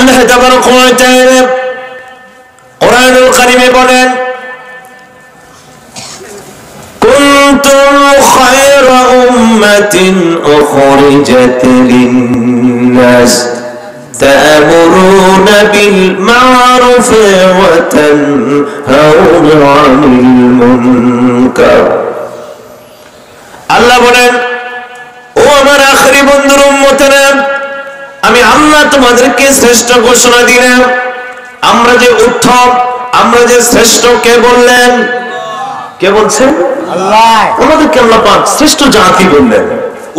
আল্লাহ তাবারাকা ওয়া তাআলা কুরআনুল কারীমে বলেন কুনতুম খায়রা উম্মাতিন উখরিজাত লিন-নাস تأمرون بالمعروف وتنهون عن المنكر আল্লাহ বলেন ও আমার আখেরি বন্ধুর উম্মতেরা আমি আল্লাহ তোমাদেরকে শ্রেষ্ঠ ঘোষণা দিলাম আমরা যে উত্তম আমরা যে শ্রেষ্ঠ কে বললেন কে বলছেন আল্লাহ আমাদেরকে আল্লাহ পাক শ্রেষ্ঠ জাতি বললেন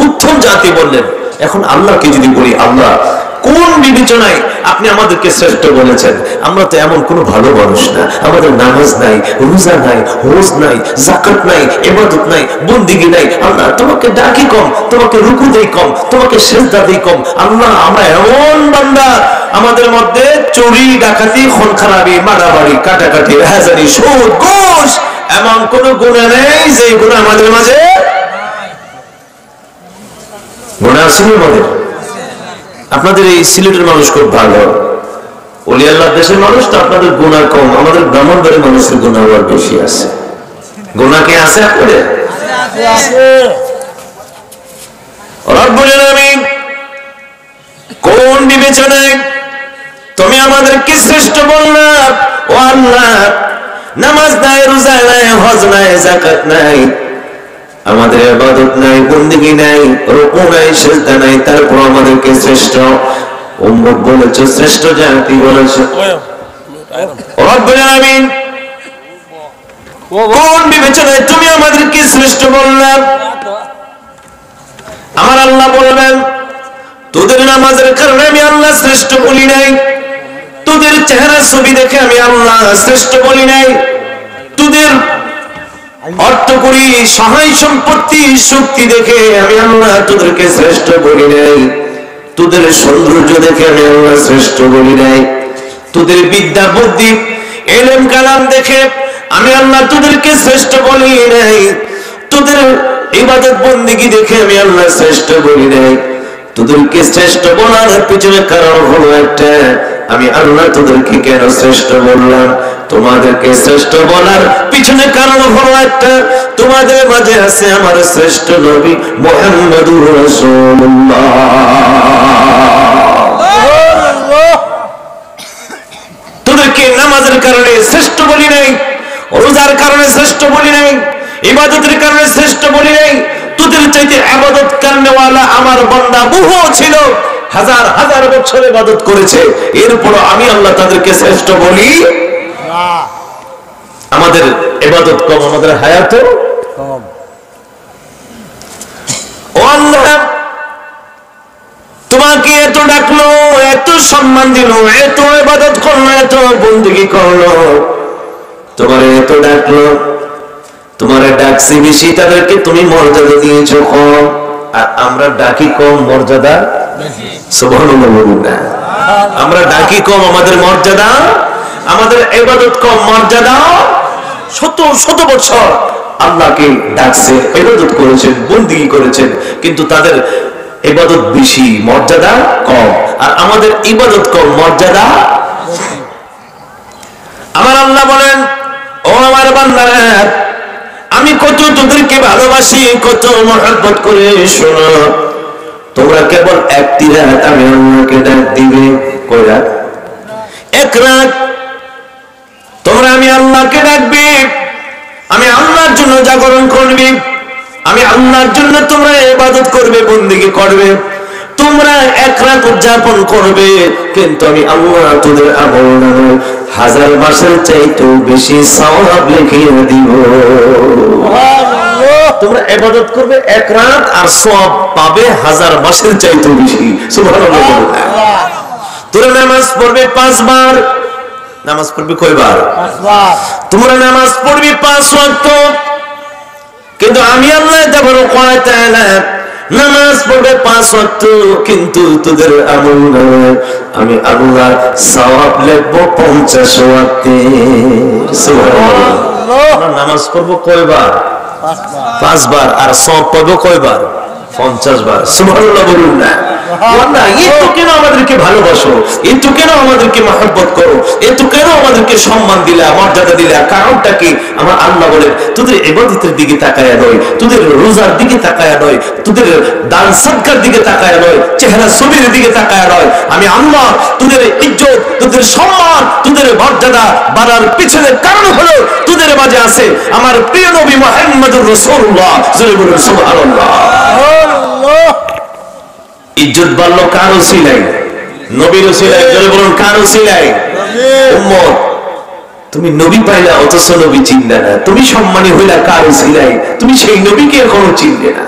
উত্তম জাতি বললেন এখন আল্লাহকে যদি বলি আল্লাহ কোন বিবেচনায় আপনি আমাদেরকে শ্রেষ্ঠ বলেছেন আমরা তো এমন কোনো ভালো মানুষ না আমাদের নামাজ নাই রোজা নাই হজ নাই যাকাত নাই ইবাদত নাই বন্দেগী নাই আল্লাহ তোমাকে ডাকি কম তোমাকে রুকু দেই কম তোমাকে সিজদা দেই কম আল্লাহ আমরা এমন বান্দা আমাদের মধ্যে চুরি ডাকাতি খুন-খারাবি মারামারি কাটাকাটি রাহাজানি সুদ ঘুষ এমন কোন গুনাহ নেই যে গুনাহ আমাদের মাঝে গুনাহ আছে আমাদের আপনাদের এই সিলেটের মানুষ খুব ভালো ওলি আল্লাহর দেশের মানুষ তো আপনাদের গুনাহ কম আমাদের ব্রাহ্মণবাড়ির মানুষের গুনাহ আবার বেশি আছে গুনাহ কি আছে আপনাদের আছে রব্বুল আলামিন কোন বিবেচনায় তুমি আমাদেরকে শ্রেষ্ঠ বললা ও আল্লাহ নামাজ নাই রোজা নাই হজ নাই যাকাত নাই আমাদের ইবাদত নাই বন্দেগী নাই রুকু নাই সিজদা নাই তারপর আমাদেরকে শ্রেষ্ঠ উম্মত বলেছো শ্রেষ্ঠ জাতি বলেছো রব্বুল আলামিন কোন বিবেচনায় তুমি আমাদেরকে শ্রেষ্ঠ বললা আমার আল্লাহ বলবেন তোদের নামাজের কারণে আমি আল্লাহ শ্রেষ্ঠ বলি নাই তোদের চেহারা ছবি দেখে আমি আল্লাহ শ্রেষ্ঠ বলি নাই তোদের অর্থ করি সহায় সম্পত্তি শক্তি দেখে আমি আল্লাহ তোদেরকে শ্রেষ্ঠ বলি নাই তোদের সৌন্দর্য দেখে আমি আল্লাহ শ্রেষ্ঠ বলি নাই তোদের বিদ্যা বুদ্ধি ইলম কালাম দেখে আমি আল্লাহ তোদেরকে শ্রেষ্ঠ বলি নাই তোদের ইবাদত বন্দেগী দেখে আমি আল্লাহ শ্রেষ্ঠ বলি নাই তোদেরকে শ্রেষ্ঠ বলার পিছনে কারণ হলো একটা আমি আল্লাহ তোদেরকে কেন শ্রেষ্ঠ বললাম তোমাদেরকে শ্রেষ্ঠ বলার পিছনে কারণ হলো একটা তোমাদের মাঝে আছে আমার শ্রেষ্ঠ নবী মুহাম্মদুর রাসূলুল্লাহ তোদেরকে নামাজের কারণে শ্রেষ্ঠ বলি নাই রোজার কারণে শ্রেষ্ঠ বলি নাই ইবাদতের কারণে শ্রেষ্ঠ বলি নাই তোদের চাইতে ইবাদত করনেওয়ালা আমার বান্দা বহু ছিল হাজার হাজার বছর ইবাদত করেছে এরপর আমি আল্লাহ তাদেরকে শ্রেষ্ঠ বলি না আমাদের ইবাদত কম আমাদের হায়াত কম ও আল্লাহ তোমাকে এত ডাকলো এত সম্মান দিল এত ইবাদত করলো এত বন্দেগী করলো তোমার এত ডাকলো তোমার ডাকছি বেশি তাদেরকে তুমি মর্যাদা দিয়েছো কম আর আমরা ডাকি কম মর্যাদা বেশি সুবহানাল্লাহ বলুন না আমরা ডাকি কম আমাদের মর্যাদা আমাদের ইবাদত কম মর্যাদা শত শত বছর আল্লাহকে ডাকছে ইবাদত করেছেন বন্দেগী করেছেন কিন্তু তাদের ইবাদত বেশি মর্যাদা কম আর আমাদের ইবাদত কম মর্যাদা বেশি আমার আল্লাহ বলেন ও আমার বান্দারা আমি কত তোদেরকে ভালোবাসি কত মহব্বত করে শোনো তোমরা কেবল একটি রাত আমি আল্লাহকে ডাক দিবে কয় রাত এক রাত তোমরা আমি আল্লাহকে ডাকবে আমি আল্লাহর জন্য জাগরণ করবে আমি আল্লাহর জন্য তোমরা ইবাদত করবে বন্দেগী করবে তোমরা এক রাত উদযাপন করবে কিন্তু আমি আল্লাহ তোদের আমলনামায় হাজার মাসের চাইতেও বেশি সওয়াব লিখিয়ে দিব সুবহানাল্লাহ তোমরা ইবাদত করবে এক রাত আর সওয়াব পাবে হাজার মাসের চাইতেও বেশি সুবহানাল্লাহ তোমরা নামাজ পড়বে 5 বার নামাজ পড়বে কয়বার 5 বার তোমরা নামাজ পড়বে 5 ওয়াক্ত কিন্তু আমি আল্লাহ তাবারাকা ওয়া তাআলা নামাজ পড়বে 5 ওয়াক্ত কিন্তু তোদের আমলনামায় আমি আল্লাহ সওয়াব লিখব 50 ওয়াক্তে সুবহানাল্লাহ আমরা নামাজ পড়ব কয়বার 5 বার আর সওয়াব পাবো কয়বার 50 বার সুবহানাল্লাহ বলুন না আল্লাহ এত কেন আমাদেরকে ভালোবাসো, এত কেন আমাদেরকে মহব্বত করো, এত কেন আমাদেরকে সম্মান দিলা, মর্যাদা দিলা, কারণটা কি? আমার আল্লাহ বলেন তোদের ইবাদতের দিকে তাকায়া নয়, তোদের রোজার দিকে তাকায়া নয়, তোদের দান সদকার দিকে তাকায়া নয়, চেহারা ছবির দিকে তাকায়া নয়, আমি আল্লাহ তোদের ইজ্জত, তোদের সম্মান, তোদের মর্যাদা বাড়ার পিছনের কারণ হলো তোদের মাঝে আছে আমার প্রিয় নবী মুহাম্মদুর রাসূলুল্লাহ। জোরে বলুন সুবহানাল্লাহ। ইজ্জত বাড়লো কার ওসিলায়? নবীর ওসিলায়। জোরে বলুন কার ওসিলায়? উম্মত তুমি নবী পাইলা অথচ নবী চিনলে না, তুমি সম্মানী হইলা কার ওসিলায়? তুমি সেই নবীকে এখনো চিনলে না।